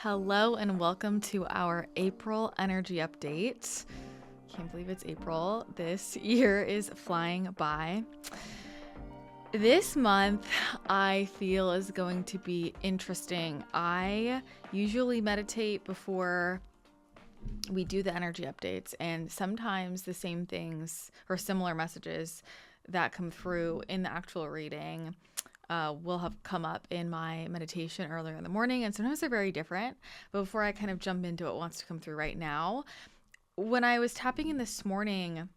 Hello and welcome to our April energy update. Can't believe it's April. This year is flying by. This month, I feel is going to be interesting. I usually meditate before we do the energy updates, and sometimes the same things or similar messages that come through in the actual reading will have come up in my meditation earlier in the morning, and sometimes they're very different. But before I kind of jump into what wants to come through right now, when I was tapping in this morning,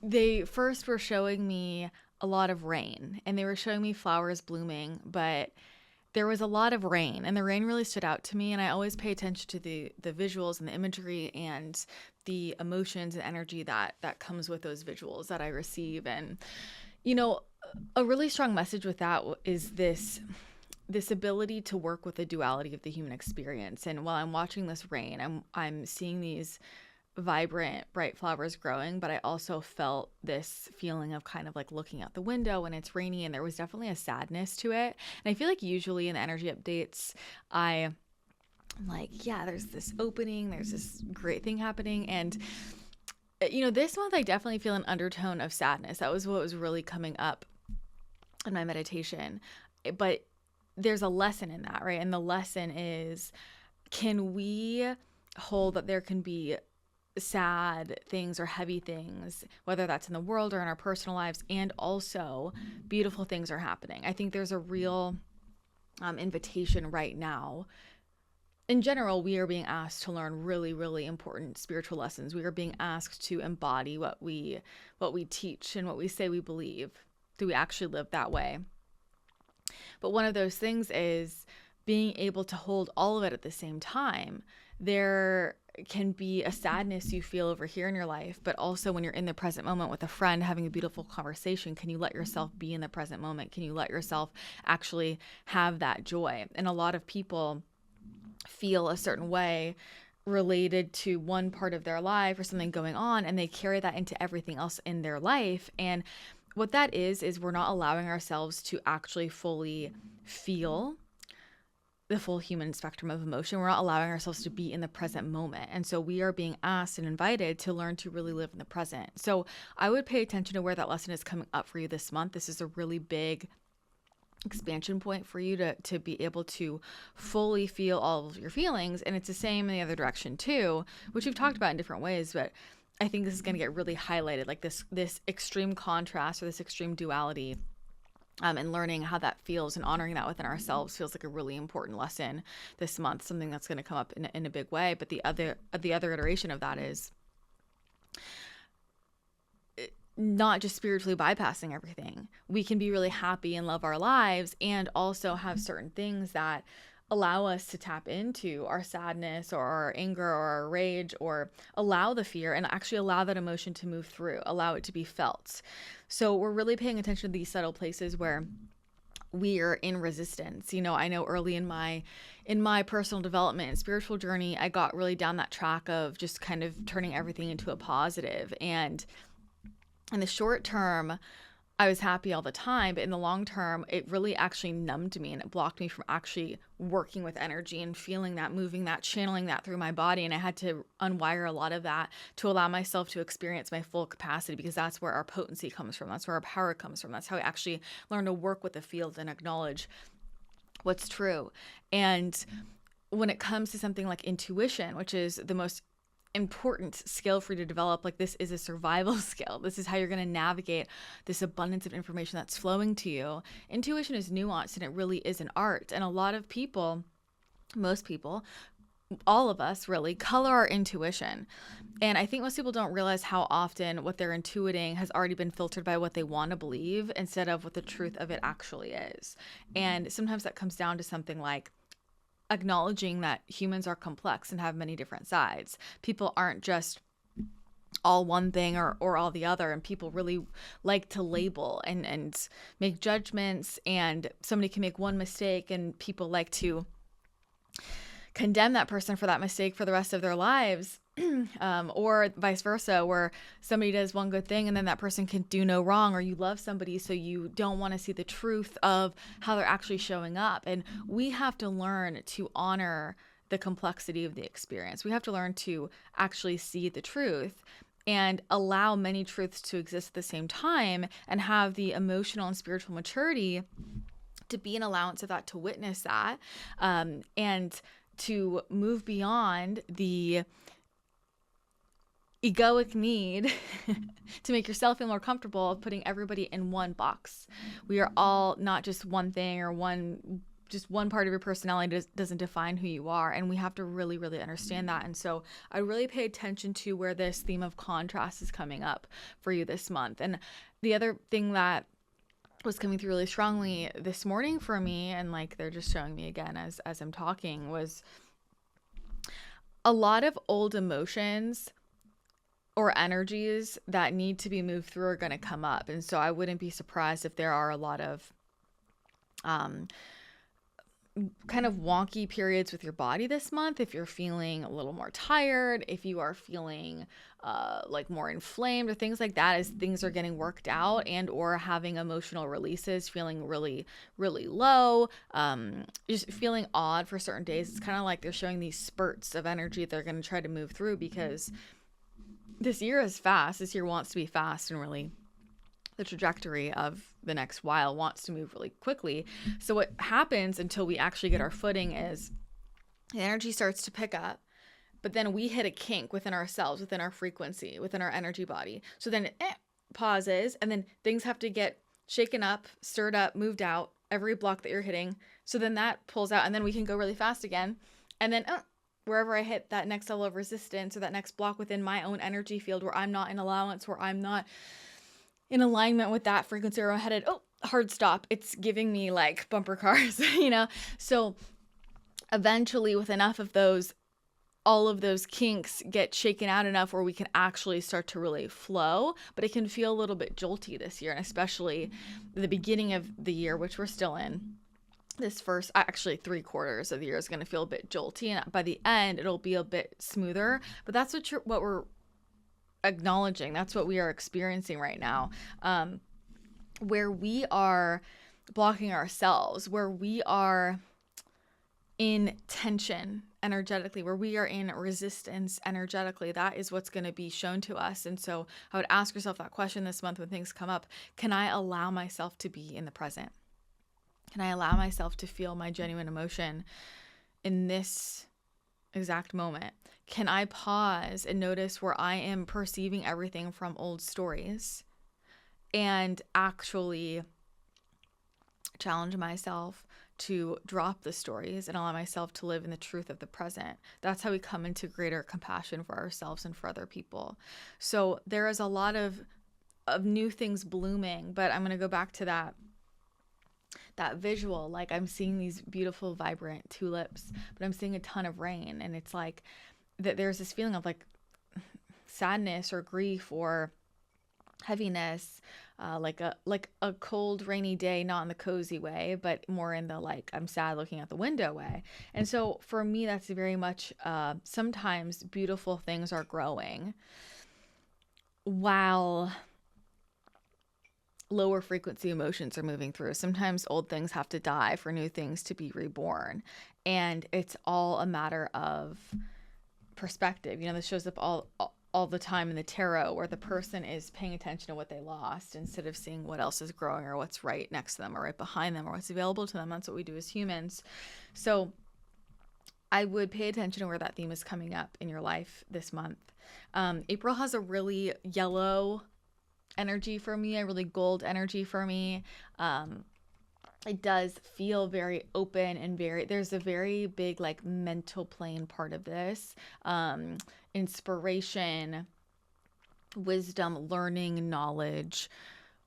they first were showing me a lot of rain, and they were showing me flowers blooming, but there was a lot of rain, and the rain really stood out to me. And I always pay attention to the visuals and the imagery and the emotions and energy that comes with those visuals that I receive. And a really strong message with that is this ability to work with the duality of the human experience. And while I'm watching this rain, I'm seeing these vibrant, bright flowers growing, but I also felt this feeling of kind of like looking out the window and it's rainy, and there was definitely a sadness to it. And I feel like usually in the energy updates, I'm like, yeah, there's this opening, there's this great thing happening. And this month I definitely feel an undertone of sadness. That was what was really coming up in my meditation. But there's a lesson in that, right? And the lesson is, can we hold that there can be sad things or heavy things, whether that's in the world or in our personal lives, and also beautiful things are happening. I think there's a real invitation right now. In general, we are being asked to learn really, really important spiritual lessons. We are being asked to embody what we teach and what we say we believe. Do we actually live that way? But one of those things is being able to hold all of it at the same time. There can be a sadness you feel over here in your life, but also when you're in the present moment with a friend having a beautiful conversation, can you let yourself be in the present moment? Can you let yourself actually have that joy? And a lot of people feel a certain way related to one part of their life or something going on, and they carry that into everything else in their life. And what that is we're not allowing ourselves to actually fully feel the full human spectrum of emotion. We're not allowing ourselves to be in the present moment. And so we are being asked and invited to learn to really live in the present. So I would pay attention to where that lesson is coming up for you this month. This is a really big expansion point for you to be able to fully feel all of your feelings. And it's the same in the other direction too, which we've talked about in different ways, but I think this is going to get really highlighted, like this extreme contrast or this extreme duality. And learning how that feels and honoring that within ourselves feels like a really important lesson this month, something that's going to come up in a big way. But the other iteration of that is not just spiritually bypassing everything. We can be really happy and love our lives and also have certain things that allow us to tap into our sadness or our anger or our rage, or allow the fear and actually allow that emotion to move through, allow it to be felt. So we're really paying attention to these subtle places where we are in resistance. I know early in my personal development and spiritual journey, I got really down that track of just kind of turning everything into a positive. And in the short term, I was happy all the time, but in the long term, it really actually numbed me and it blocked me from actually working with energy and feeling that, moving that, channeling that through my body. And I had to unwire a lot of that to allow myself to experience my full capacity, because that's where our potency comes from. That's where our power comes from. That's how we actually learn to work with the field and acknowledge what's true. And when it comes to something like intuition, which is the most important skill for you to develop, like this is a survival skill. This is how you're going to navigate this abundance of information that's flowing to you. Intuition is nuanced and it really is an art. And a lot of people, most people, all of us really color our intuition. And I think most people don't realize how often what they're intuiting has already been filtered by what they want to believe instead of what the truth of it actually is. And sometimes that comes down to something like acknowledging that humans are complex and have many different sides. People aren't just all one thing or all the other, and people really like to label and make judgments, and somebody can make one mistake and people like to condemn that person for that mistake for the rest of their lives. or vice versa, where somebody does one good thing and then that person can do no wrong, or you love somebody so you don't want to see the truth of how they're actually showing up. And we have to learn to honor the complexity of the experience. We have to learn to actually see the truth and allow many truths to exist at the same time, and have the emotional and spiritual maturity to be an allowance of that, to witness that, and to move beyond the egoic need to make yourself feel more comfortable of putting everybody in one box. We are all not just one thing, or just one part of your personality doesn't define who you are. And we have to really, really understand that. And so I really pay attention to where this theme of contrast is coming up for you this month. And the other thing that was coming through really strongly this morning for me, and like they're just showing me again as I'm talking, was a lot of old emotions or energies that need to be moved through are going to come up. And so I wouldn't be surprised if there are a lot of kind of wonky periods with your body this month. If you're feeling a little more tired, if you are feeling like more inflamed or things like that, as things are getting worked out, and or having emotional releases, feeling really, really low, just feeling odd for certain days. It's kind of like they're showing these spurts of energy they're going to try to move through, because this year is fast. This year wants to be fast, and really the trajectory of the next while wants to move really quickly. So what happens until we actually get our footing is the energy starts to pick up, but then we hit a kink within ourselves, within our frequency, within our energy body. So then it pauses, and then things have to get shaken up, stirred up, moved out, every block that you're hitting. So then that pulls out, and then we can go really fast again. And then wherever I hit that next level of resistance, or that next block within my own energy field, where I'm not in allowance, where I'm not in alignment with that frequency, or I'm headed, hard stop. It's giving me like bumper cars, So eventually, with enough of those, all of those kinks get shaken out enough where we can actually start to really flow. But it can feel a little bit jolty this year, and especially the beginning of the year, which we're still in. This first, actually 3/4 of the year is going to feel a bit jolty, and by the end it'll be a bit smoother. But that's what we're acknowledging. That's what we are experiencing right now, where we are blocking ourselves, where we are in tension energetically, where we are in resistance energetically. That is what's going to be shown to us. And so I would ask yourself that question this month when things come up. Can I allow myself to be in the present? Can I allow myself to feel my genuine emotion in this exact moment? Can I pause and notice where I am perceiving everything from old stories, and actually challenge myself to drop the stories and allow myself to live in the truth of the present? That's how we come into greater compassion for ourselves and for other people. So there is a lot of new things blooming, but I'm going to go back to that visual. Like, I'm seeing these beautiful, vibrant tulips, but I'm seeing a ton of rain. And it's like that there's this feeling of like sadness or grief or heaviness, like a cold, rainy day, not in the cozy way, but more in the like, I'm sad looking out the window way. And so for me, that's very much, sometimes beautiful things are growing while lower frequency emotions are moving through. Sometimes old things have to die for new things to be reborn. And it's all a matter of perspective. This shows up all the time in the tarot, where the person is paying attention to what they lost instead of seeing what else is growing, or what's right next to them, or right behind them, or what's available to them. That's what we do as humans. So I would pay attention to where that theme is coming up in your life this month. April has a really yellow energy for me, a really gold energy for me. It does feel very open and there's a very big like mental plane part of this. Inspiration, wisdom, learning, knowledge,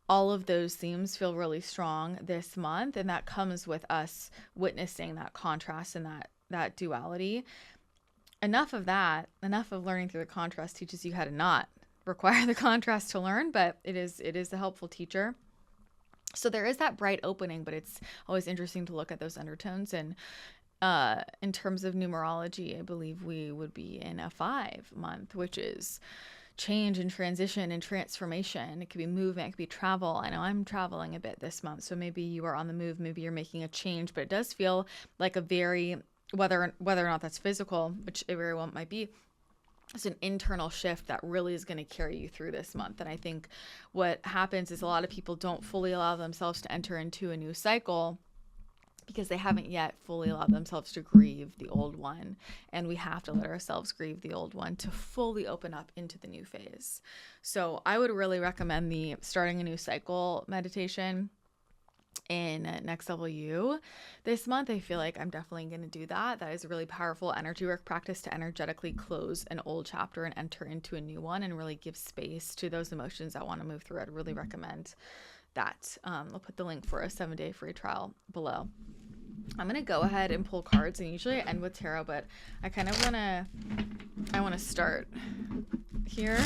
all of those themes feel really strong this month. And that comes with us witnessing that contrast and that duality. Enough of learning through the contrast teaches you how to not require the contrast to learn, but it is a helpful teacher. So there is that bright opening, but it's always interesting to look at those undertones and In terms of numerology, I believe we would be in a 5 month, which is change and transition and transformation. It could be movement, it could be travel. I know I'm traveling a bit this month, so maybe you are on the move, maybe you're making a change, but it does feel like a very, whether or not that's physical, which it very well might be, it's an internal shift that really is going to carry you through this month. And I think what happens is a lot of people don't fully allow themselves to enter into a new cycle because they haven't yet fully allowed themselves to grieve the old one. And we have to let ourselves grieve the old one to fully open up into the new phase. So I would really recommend the starting a new cycle meditation in Next Level You this month. I feel like I'm definitely going to do that. That is a really powerful energy work practice to energetically close an old chapter and enter into a new one and really give space to those emotions that want to move through. I'd really recommend that. I'll put the link for a 7-day free trial below. I'm going to go ahead and pull cards, and usually I end with tarot, but I kind of want to start here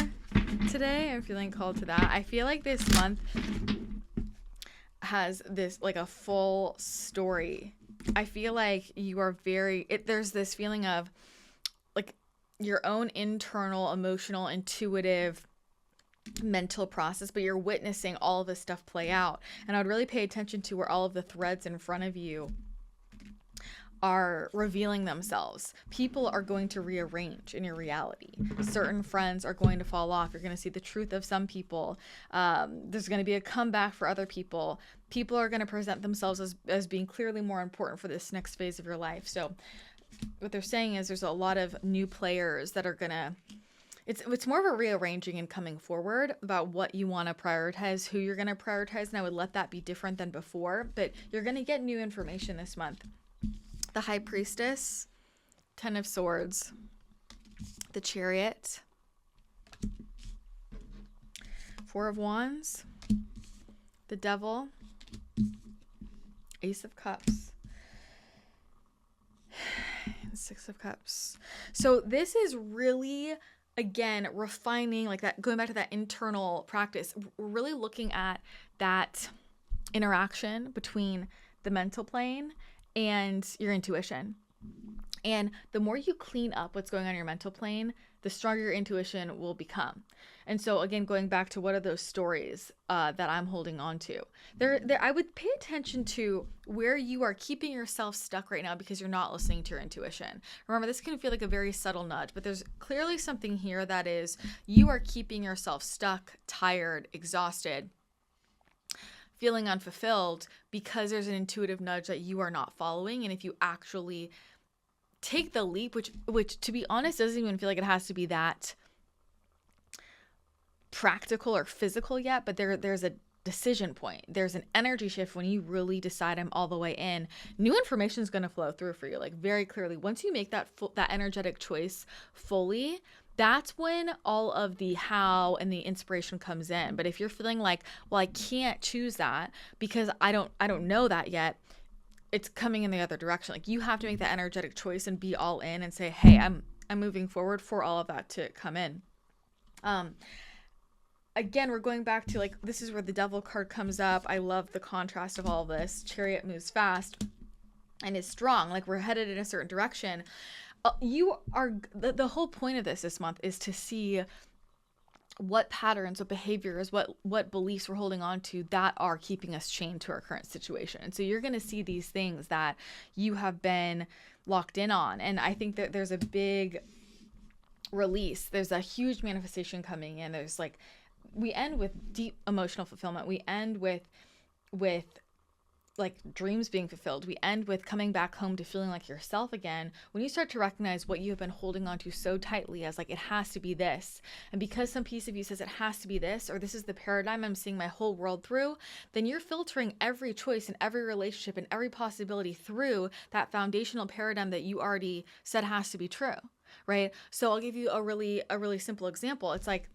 today. I'm feeling called to that. I feel like this month has this like a full story. I feel like you are there's this feeling of like your own internal, emotional, intuitive, mental process, but you're witnessing all of this stuff play out. And I would really pay attention to where all of the threads in front of you are revealing themselves. People are going to rearrange in your reality. Certain friends are going to fall off. You're going to see the truth of some people. There's going to be a comeback for other people. People are going to present themselves as being clearly more important for this next phase of your life. So what they're saying is there's a lot of new players that are going to, it's more of a rearranging and coming forward about what you want to prioritize, who you're going to prioritize. And I would let that be different than before, but you're going to get new information this month. The High Priestess, 10 of Swords, the Chariot, 4 of Wands, the Devil, Ace of Cups, 6 of Cups. So this is really, again, refining, like that, going back to that internal practice, really looking at that interaction between the mental plane and your intuition. And the more you clean up what's going on in your mental plane, the stronger your intuition will become. And so again, going back to what are those stories that I'm holding on to, I would pay attention to where you are keeping yourself stuck right now because you're not listening to your intuition. Remember, this can feel like a very subtle nudge, but there's clearly something here that is you are keeping yourself stuck, tired, exhausted, feeling unfulfilled because there's an intuitive nudge that you are not following. And if you actually take the leap, which to be honest doesn't even feel like it has to be that practical or physical yet, but there's a decision point. There's an energy shift when you really decide I'm all the way in. New information is going to flow through for you, like very clearly. Once you make that energetic choice fully, that's when all of the how and the inspiration comes in. But if you're feeling like, well, I can't choose that because I don't know that yet, it's coming in the other direction. Like you have to make that energetic choice and be all in and say, hey, I'm moving forward for all of that to come in. Again, we're going back to like, this is where the Devil card comes up. I love the contrast of all of this. Chariot moves fast and is strong. Like we're headed in a certain direction. You are, the whole point of this month is to see what patterns, what behaviors, what beliefs we're holding on to that are keeping us chained to our current situation. And so you're going to see these things that you have been locked in on. And I think that there's a big release. There's a huge manifestation coming in. There's like, we end with deep emotional fulfillment. We end with like dreams being fulfilled. We end with coming back home to feeling like yourself again. When you start to recognize what you have been holding on to so tightly as like, it has to be this. And because some piece of you says it has to be this, or this is the paradigm I'm seeing my whole world through, then you're filtering every choice and every relationship and every possibility through that foundational paradigm that you already said has to be true. Right. So I'll give you a really simple example. It's like,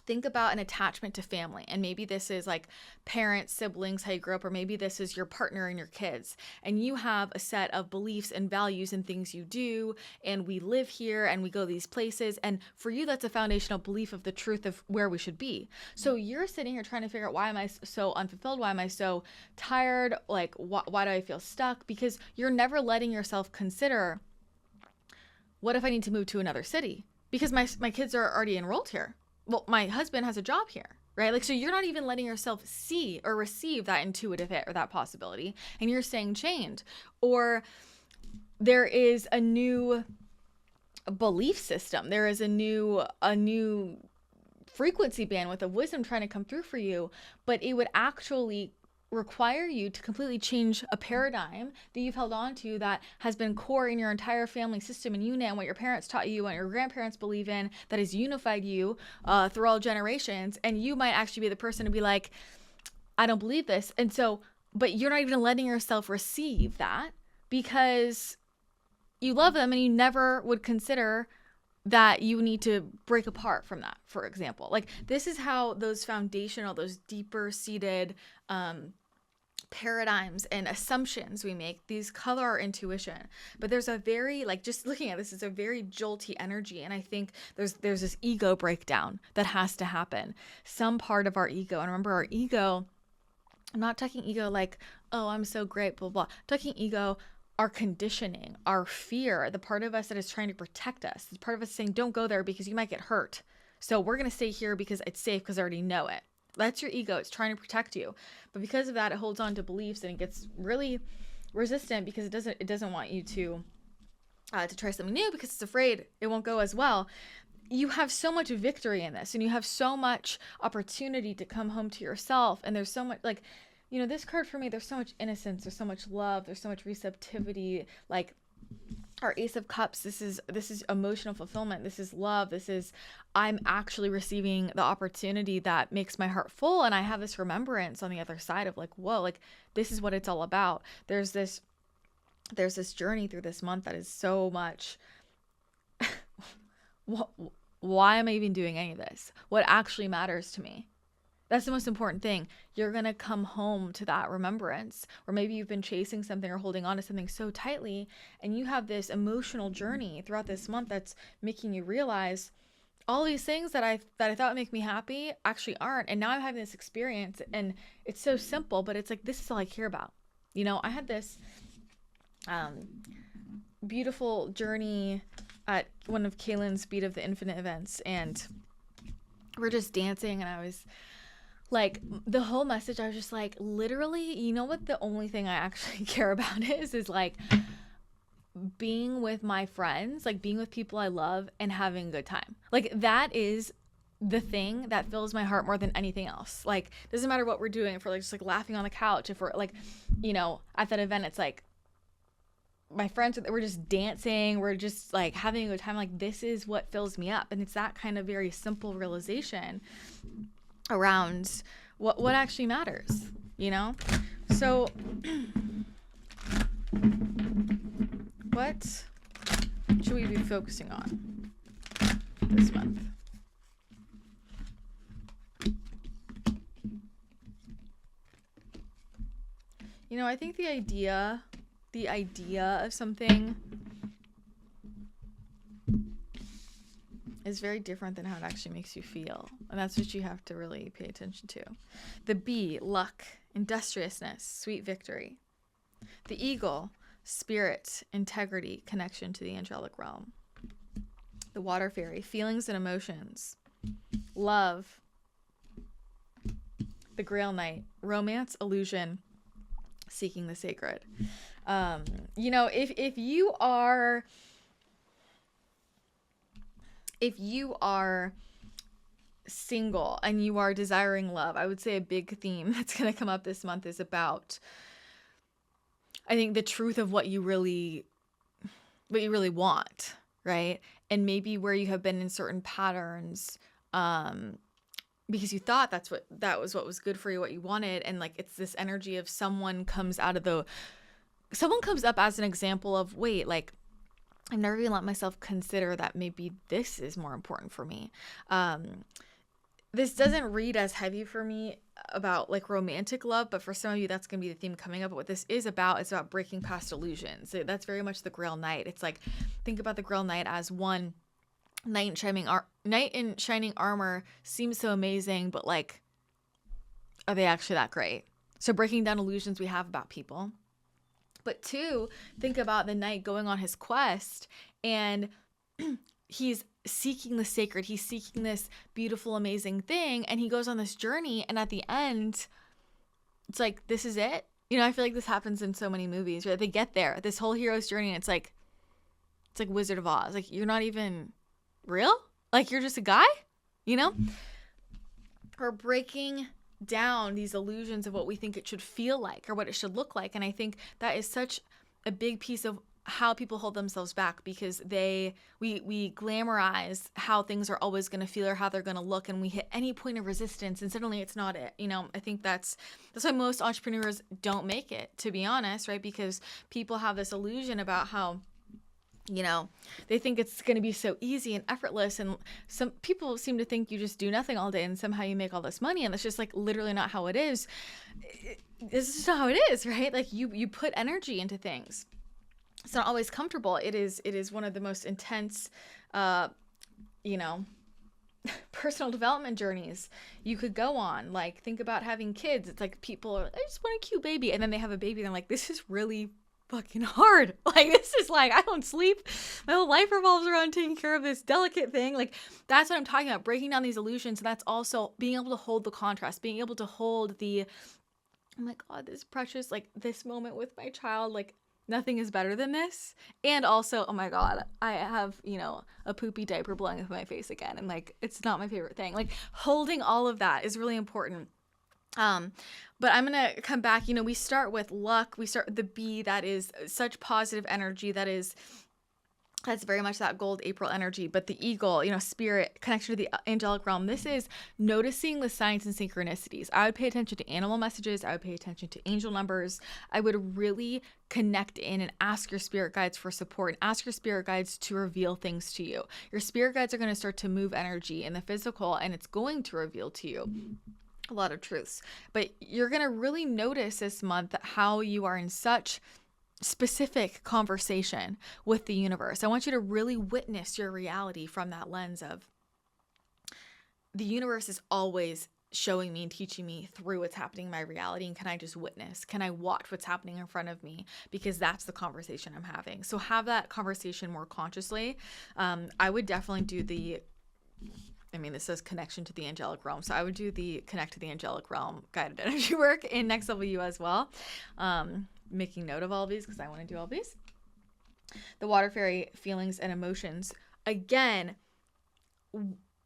Think about an attachment to family. And maybe this is like parents, siblings, how you grew up, or maybe this is your partner and your kids. And you have a set of beliefs and values and things you do. And we live here and we go these places. And for you, that's a foundational belief of the truth of where we should be. So you're sitting here trying to figure out, why am I so unfulfilled? Why am I so tired? Like, why do I feel stuck? Because you're never letting yourself consider, what if I need to move to another city? Because my kids are already enrolled here. Well, my husband has a job here, right? Like, so you're not even letting yourself see or receive that intuitive hit or that possibility. And you're staying chained. Or there is a new belief system. There is a new frequency bandwidth of wisdom trying to come through for you, but it would actually require you to completely change a paradigm that you've held on to that has been core in your entire family system, and you know what your parents taught you and your grandparents believe in, that has unified you through all generations. And you might actually be the person to be like, I don't believe this. And so, but you're not even letting yourself receive that because you love them, and you never would consider that you need to break apart from that, for example. Like, this is how those foundational, those deeper seated paradigms and assumptions we make, these color our intuition. But there's a very, like, just looking at this, is a very jolty energy. And I think there's this ego breakdown that has to happen. Some part of our ego, and remember, our ego, I'm not talking ego like, oh, I'm so great, blah, blah. I'm talking ego, our conditioning, our fear, the part of us that is trying to protect us. The part of us saying, don't go there because you might get hurt. So we're going to stay here because it's safe, because I already know it. That's your ego. It's trying to protect you. But because of that, it holds on to beliefs, and it gets really resistant because it doesn't want you to try something new, because it's afraid it won't go as well. You have so much victory in this, and you have so much opportunity to come home to yourself. And there's so much, like, you know, this card for me, there's so much innocence, there's so much love, there's so much receptivity. Like, our Ace of Cups, this is emotional fulfillment. This is love. This is, I'm actually receiving the opportunity that makes my heart full. And I have this remembrance on the other side of like, whoa, like, this is what it's all about. There's this journey through this month that is so much, why am I even doing any of this? What actually matters to me? That's the most important thing. You're going to come home to that remembrance, or maybe you've been chasing something or holding on to something so tightly, and you have this emotional journey throughout this month that's making you realize all these things that I thought would make me happy actually aren't. And now I'm having this experience, and it's so simple, but it's like, this is all I care about. You know, I had this beautiful journey at one of Kaylin's Beat of the Infinite events, and we're just dancing, and I was like, the whole message, I was just like, literally, you know what the only thing I actually care about is like being with my friends, like being with people I love and having a good time. Like, that is the thing that fills my heart more than anything else. Like, doesn't matter what we're doing, if we're like just like laughing on the couch, if we're like, you know, at that event, it's like my friends, we're just dancing, we're just like having a good time. Like, this is what fills me up. And it's that kind of very simple realization around what actually matters, you know? So what should we be focusing on this month? You know, I think the idea of something is very different than how it actually makes you feel. And that's what you have to really pay attention to. The bee, luck, industriousness, sweet victory. The eagle, spirit, integrity, connection to the angelic realm. The water fairy, feelings and emotions. Love. The grail knight, romance, illusion, seeking the sacred. You know, if you are single and you are desiring love, I would say a big theme that's going to come up this month is about, I think, the truth of what you really want, right? And maybe where you have been in certain patterns, because you thought that was what was good for you, what you wanted. And like, it's this energy of someone comes up as an example of, wait, like, I've never even let myself consider that maybe this is more important for me. this doesn't read as heavy for me about like romantic love, but for some of you, that's going to be the theme coming up. But what this is about breaking past illusions. So that's very much the Grail Knight. It's like, think about the Grail Knight as one knight in shining armor seems so amazing, but like, are they actually that great? So breaking down illusions we have about people. But two, think about the knight going on his quest, and he's seeking the sacred. He's seeking this beautiful, amazing thing, and he goes on this journey, and at the end, it's like, this is it. You know, I feel like this happens in so many movies, right? They get there, this whole hero's journey, and it's like Wizard of Oz. Like, you're not even real? Like, you're just a guy? You know? We're breaking down these illusions of what we think it should feel like or what it should look like. And I think that is such a big piece of how people hold themselves back, because we glamorize how things are always going to feel or how they're going to look, and we hit any point of resistance and suddenly it's not it. You know, I think that's why most entrepreneurs don't make it, to be honest, right? Because people have this illusion about how, you know, they think it's going to be so easy and effortless, and some people seem to think you just do nothing all day and somehow you make all this money, and that's just like literally not how it is. This is just not how it is, right? Like you put energy into things. It's not always comfortable. It is one of the most intense, you know, personal development journeys you could go on. Like, think about having kids. It's like people are, I just want a cute baby, and then they have a baby and they're like, this is really fucking hard. Like, this is like, I don't sleep. My whole life revolves around taking care of this delicate thing. Like, that's what I'm talking about, breaking down these illusions. And that's also being able to hold the contrast, being able to hold the, oh my God, this precious, like this moment with my child, like nothing is better than this. And also, oh my God, I have, you know, a poopy diaper blowing up my face again. And like, it's not my favorite thing. Like, holding all of that is really important. But I'm going to come back. You know, we start with luck. We start with the bee. That is such positive energy. That's very much that gold April energy. But the eagle, you know, spirit, connection to the angelic realm. This is noticing the signs and synchronicities. I would pay attention to animal messages. I would pay attention to angel numbers. I would really connect in and ask your spirit guides for support, and ask your spirit guides to reveal things to you. Your spirit guides are going to start to move energy in the physical, and it's going to reveal to you a lot of truths. But you're going to really notice this month how you are in such specific conversation with the universe. I want you to really witness your reality from that lens of the universe is always showing me and teaching me through what's happening in my reality. And can I just witness? Can I watch what's happening in front of me? Because that's the conversation I'm having. So have that conversation more consciously. I would definitely do this says connection to the angelic realm. So I would do the connect to the angelic realm guided energy work in Next Level You as well. Making note of all of these because I want to do all of these. The water fairy feelings and emotions. Again,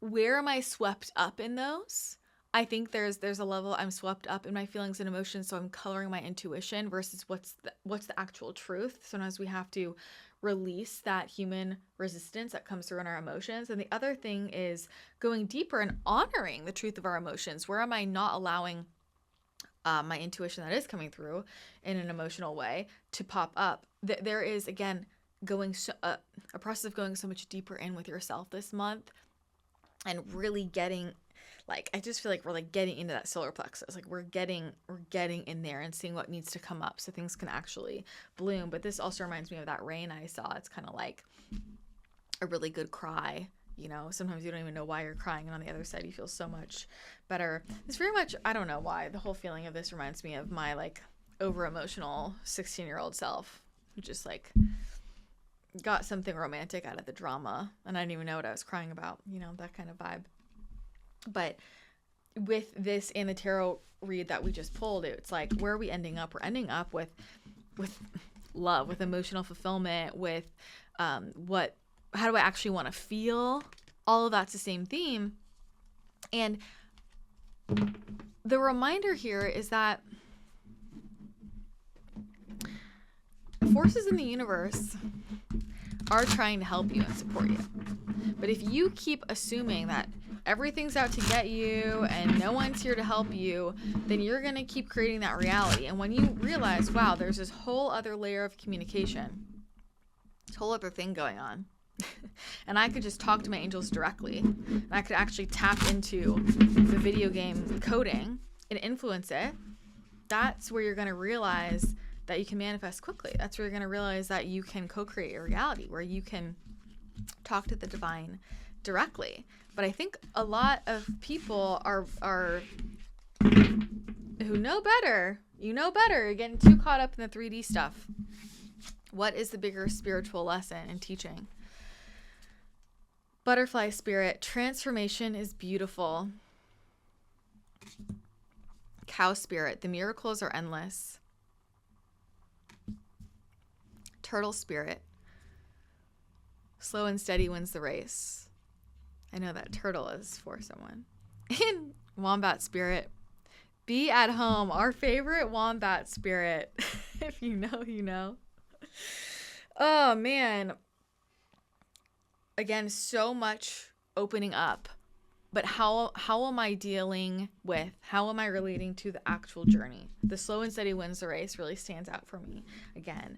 where am I swept up in those? I think there's a level I'm swept up in my feelings and emotions, so I'm coloring my intuition versus what's the actual truth. Sometimes we have to release that human resistance that comes through in our emotions. And the other thing is going deeper and honoring the truth of our emotions. Where am I not allowing my intuition that is coming through in an emotional way to pop up? There is, again, a process of going so much deeper in with yourself this month and really getting, like, I just feel like we're like getting into that solar plexus. Like we're getting in there and seeing what needs to come up so things can actually bloom. But this also reminds me of that rain I saw. It's kind of like a really good cry. You know, sometimes you don't even know why you're crying, and on the other side you feel so much better. It's very much, I don't know why, the whole feeling of this reminds me of my like over emotional 16-year-old self who just like got something romantic out of the drama and I didn't even know what I was crying about, you know, that kind of vibe. But with this and the tarot read that we just pulled, it's like, where are we ending up? We're ending up with love, with emotional fulfillment, with how do I actually want to feel? All of that's the same theme. And the reminder here is that forces in the universe are trying to help you and support you. But if you keep assuming that everything's out to get you and no one's here to help you, then you're going to keep creating that reality. And when you realize, wow, there's this whole other layer of communication, this whole other thing going on, and I could just talk to my angels directly, and I could actually tap into the video game coding and influence it, that's where you're going to realize that you can manifest quickly. That's where you're going to realize that you can co-create your reality, where you can talk to the divine directly. But I think a lot of people are who know better. You know better. You're getting too caught up in the 3D stuff. What is the bigger spiritual lesson and teaching? Butterfly spirit, transformation is beautiful. Cow spirit, the miracles are endless. Turtle spirit, slow and steady wins the race. I know that turtle is for someone. And wombat spirit, be at home, our favorite wombat spirit. If you know, you know. Oh man. Again, so much opening up. But how am I dealing with, how am I relating to the actual journey? The slow and steady wins the race really stands out for me. Again,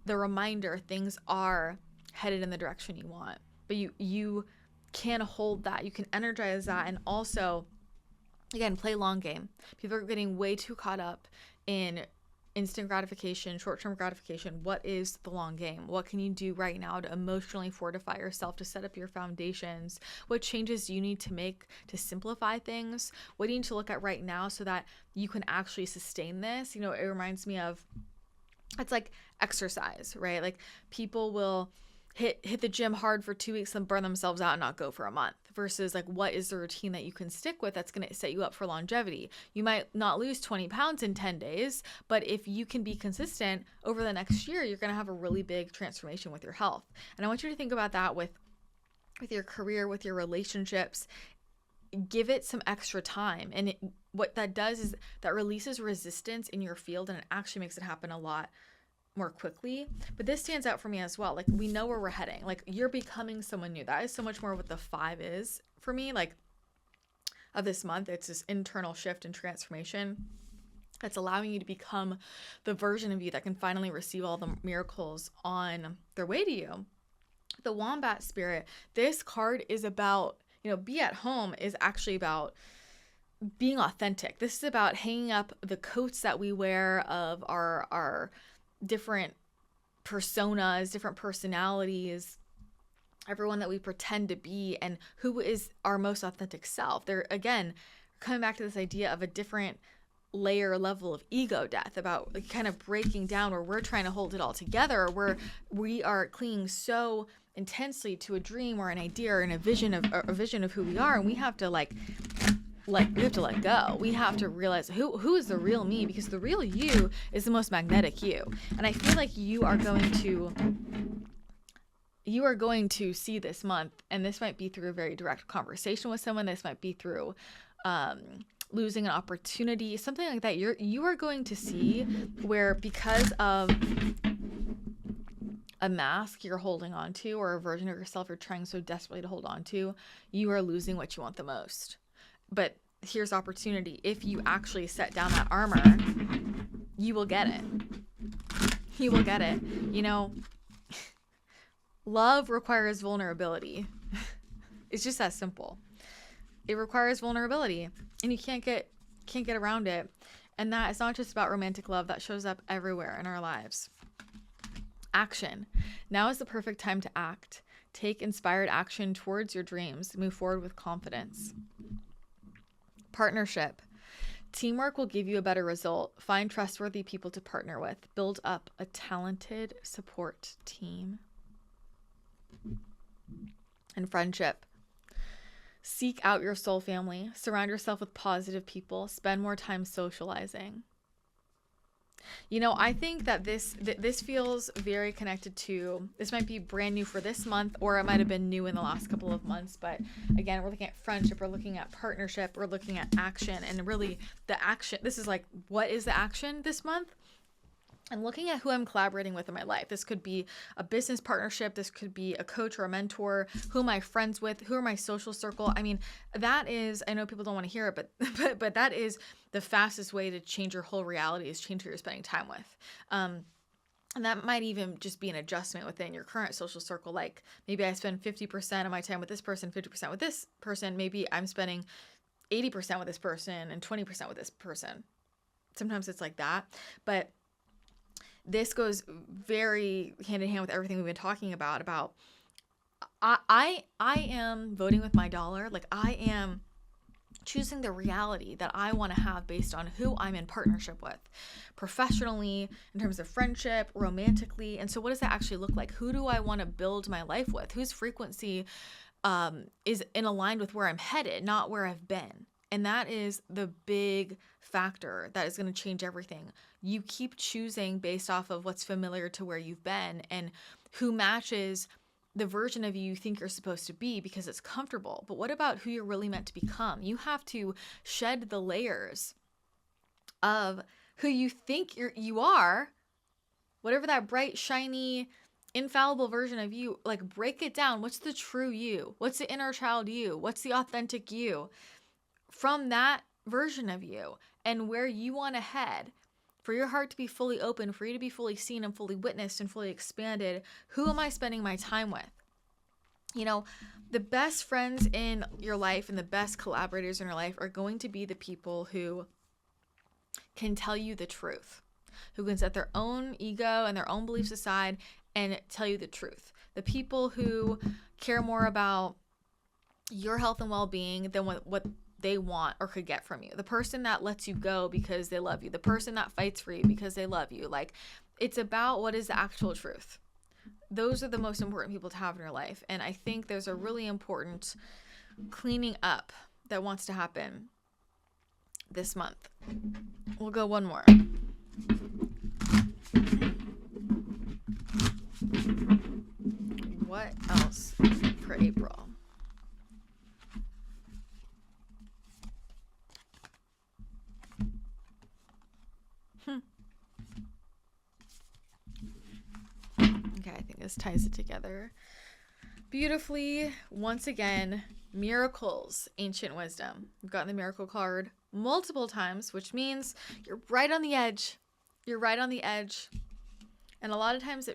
the reminder, things are headed in the direction you want. But you can hold that. You can energize that. And also, again, play long game. People are getting way too caught up in instant gratification, short-term gratification. What is the long game? What can you do right now to emotionally fortify yourself, to set up your foundations? What changes do you need to make to simplify things? What do you need to look at right now so that you can actually sustain this? You know, it reminds me of, it's like exercise, right? Like people will hit the gym hard for 2 weeks and burn themselves out and not go for a month, versus like, what is the routine that you can stick with that's going to set you up for longevity? You might not lose 20 pounds in 10 days, but if you can be consistent over the next year, you're going to have a really big transformation with your health. And I want you to think about that with your career, with your relationships. Give it some extra time. And what that does is that releases resistance in your field, and it actually makes it happen a lot more quickly. But this stands out for me as well. Like, we know where we're heading. Like, you're becoming someone new. That is so much more what the 5 is for me, like, of this month. It's this internal shift and transformation that's allowing you to become the version of you that can finally receive all the miracles on their way to you. The wombat spirit, this card is about, you know, be at home is actually about being authentic. This is about hanging up the coats that we wear of our different personas, different personalities, everyone that we pretend to be, and who is our most authentic self. They're, again, coming back to this idea of a different level of ego death, about kind of breaking down where we're trying to hold it all together, where we are clinging so intensely to a dream or an idea or a vision of who we are, and we have to we have to let go. We have to realize who is the real me, because the real you is the most magnetic you. And I feel like you are going to see this month, and this might be through a very direct conversation with someone. This might be through losing an opportunity, something like that. You are going to see where, because of a mask you're holding on to, or a version of yourself you're trying so desperately to hold on to, you are losing what you want the most. But here's opportunity. If you actually set down that armor, you will get it. You will get it. You know, love requires vulnerability. It's just that simple. It requires vulnerability, and you can't get around it. And that is not just about romantic love. That shows up everywhere in our lives. Action. Now is the perfect time to act. Take inspired action towards your dreams. Move forward with confidence. Partnership. Teamwork will give you a better result. Find trustworthy people to partner with. Build up a talented support team. And friendship. Seek out your soul family. Surround yourself with positive people. Spend more time socializing. You know, I think that this feels very connected to, this might be brand new for this month, or it might have been new in the last couple of months. But again, we're looking at friendship, we're looking at partnership, we're looking at action, and really the action, this is like, what is the action this month? And looking at who I'm collaborating with in my life. This could be a business partnership. This could be a coach or a mentor. Who am I friends with? Who are my social circle? I mean, that is, I know people don't want to hear it, but that is the fastest way to change your whole reality, is change who you're spending time with. And that might even just be an adjustment within your current social circle. Like maybe I spend 50% of my time with this person, 50% with this person. Maybe I'm spending 80% with this person and 20% with this person. Sometimes it's like that. But this goes very hand in hand with everything we've been talking about I am voting with my dollar. Like I am choosing the reality that I want to have based on who I'm in partnership with, professionally, in terms of friendship, romantically. And so what does that actually look like? Who do I want to build my life with? Whose frequency is in aligned with where I'm headed, not where I've been? And that is the big factor that is going to change everything. You keep choosing based off of what's familiar to where you've been and who matches the version of you think you're supposed to be because it's comfortable. But what about who you're really meant to become? You have to shed the layers of who you think you are, whatever that bright, shiny, infallible version of you, like break it down. What's the true you? What's the inner child you? What's the authentic you? From that version of you and where you want to head, for your heart to be fully open, for you to be fully seen and fully witnessed and fully expanded, who am I spending my time with? You know, the best friends in your life and the best collaborators in your life are going to be the people who can tell you the truth, who can set their own ego and their own beliefs aside and tell you the truth. The people who care more about your health and well-being than what they want or could get from you. The person that lets you go because they love you. The person that fights for you because they love you. Like, it's about what is the actual truth. Those are the most important people to have in your life. And I think there's a really important cleaning up that wants to happen this month. We'll go one more. What else for April? Okay, I think this ties it together beautifully. Once again, miracles, ancient wisdom. We've gotten the miracle card multiple times, which means you're right on the edge. You're right on the edge. And a lot of times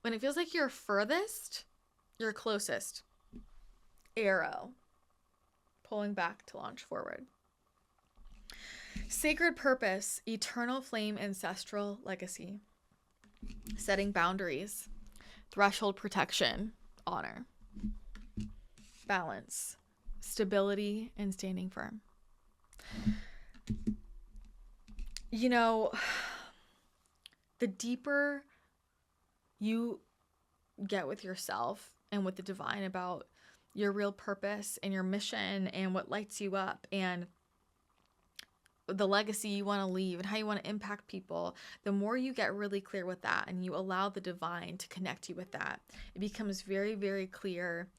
when it feels like you're furthest, you're closest. Arrow. Pulling back to launch forward. Sacred purpose, eternal flame, ancestral legacy. Setting boundaries, threshold protection, honor, balance, stability, and standing firm. You know, the deeper you get with yourself and with the divine about your real purpose and your mission and what lights you up and the legacy you want to leave and how you want to impact people, the more you get really clear with that and you allow the divine to connect you with that, it becomes very, very clear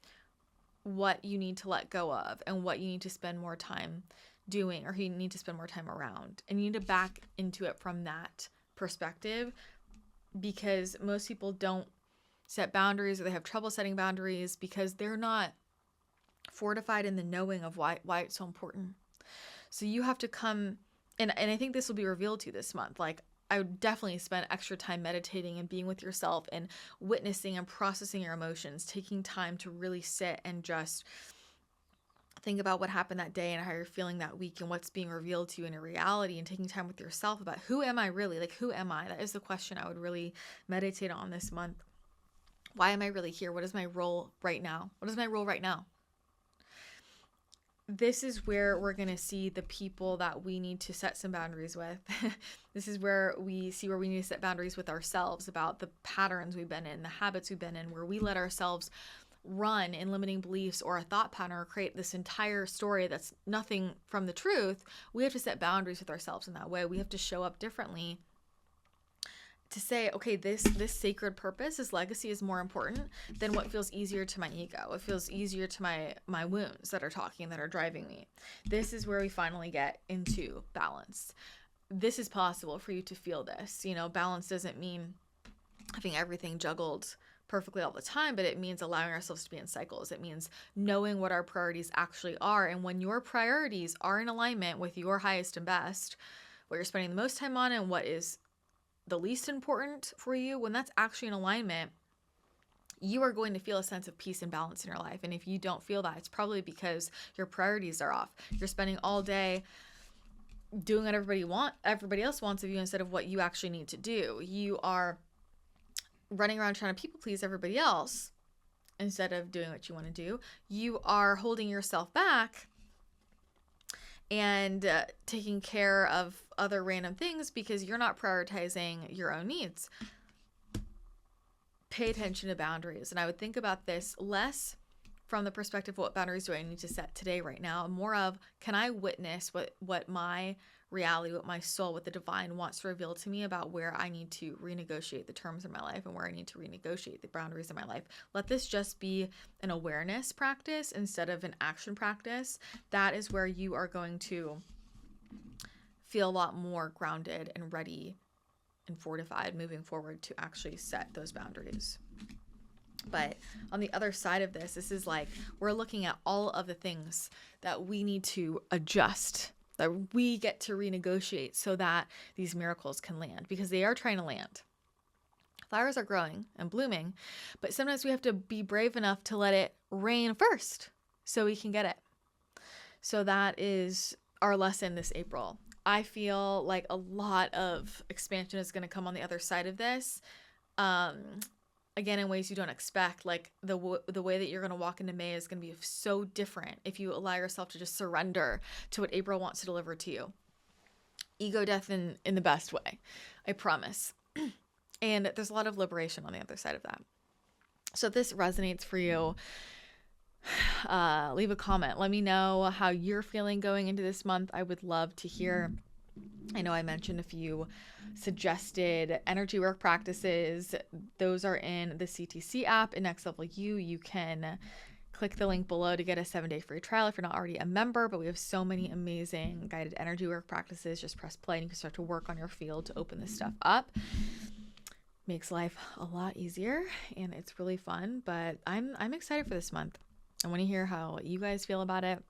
what you need to let go of and what you need to spend more time doing or who you need to spend more time around. And you need to back into it from that perspective, because most people don't set boundaries or they have trouble setting boundaries because they're not fortified in the knowing of why it's so important. So you have to come, and I think this will be revealed to you this month. Like, I would definitely spend extra time meditating and being with yourself and witnessing and processing your emotions, taking time to really sit and just think about what happened that day and how you're feeling that week and what's being revealed to you in a reality, and taking time with yourself about who am I really? Like, who am I? That is the question I would really meditate on this month. Why am I really here? What is my role right now? What is my role right now? This is where we're going to see the people that we need to set some boundaries with. This is where we see where we need to set boundaries with ourselves about the patterns we've been in, the habits we've been in, where we let ourselves run in limiting beliefs or a thought pattern or create this entire story that's nothing from the truth. We have to set boundaries with ourselves in that way. We have to show up differently to say, okay, this sacred purpose, this legacy is more important than what feels easier to my ego. What feels easier to my wounds that are talking, that are driving me. This is where we finally get into balance. This is possible for you to feel this. You know, balance doesn't mean having everything juggled perfectly all the time, but it means allowing ourselves to be in cycles. It means knowing what our priorities actually are. And when your priorities are in alignment with your highest and best, what you're spending the most time on and what is the least important for you, when that's actually in alignment, you are going to feel a sense of peace and balance in your life. And if you don't feel that, it's probably because your priorities are off. You're spending all day doing what everybody else wants of you instead of what you actually need to do. You are running around trying to people please everybody else instead of doing what you want to do. You are holding yourself back and taking care of other random things because you're not prioritizing your own needs. Pay attention to boundaries. And I would think about this less from the perspective of what boundaries do I need to set today, right now, more of, can I witness what my reality, what my soul, what the divine wants to reveal to me about where I need to renegotiate the terms of my life and where I need to renegotiate the boundaries of my life. Let this just be an awareness practice instead of an action practice. That is where you are going to feel a lot more grounded and ready and fortified moving forward to actually set those boundaries. But on the other side of this is like, we're looking at all of the things that we need to adjust, that we get to renegotiate so that these miracles can land, because they are trying to land. Flowers are growing and blooming, but sometimes we have to be brave enough to let it rain first so we can get it. So that is our lesson this April. I feel like a lot of expansion is going to come on the other side of this. Again, in ways you don't expect. Like the way that you're going to walk into May is going to be so different if you allow yourself to just surrender to what April wants to deliver to you. Ego death in the best way, I promise. And there's a lot of liberation on the other side of that. So if this resonates for you, leave a comment. Let me know how you're feeling going into this month. I would love to hear. I know I mentioned a few suggested energy work practices. Those are in the CTC app in Next Level You. You can click the link below to get a 7-day free trial if you're not already a member, but we have so many amazing guided energy work practices. Just press play and you can start to work on your field to open this stuff up. Makes life a lot easier and it's really fun, but I'm excited for this month. I want to hear how you guys feel about it,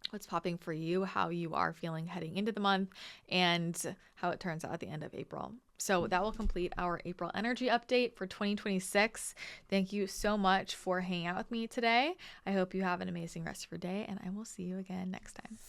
what's popping for you, how you are feeling heading into the month, and how it turns out at the end of April. So that will complete our April energy update for 2026. Thank you so much for hanging out with me today. I hope you have an amazing rest of your day, and I will see you again next time.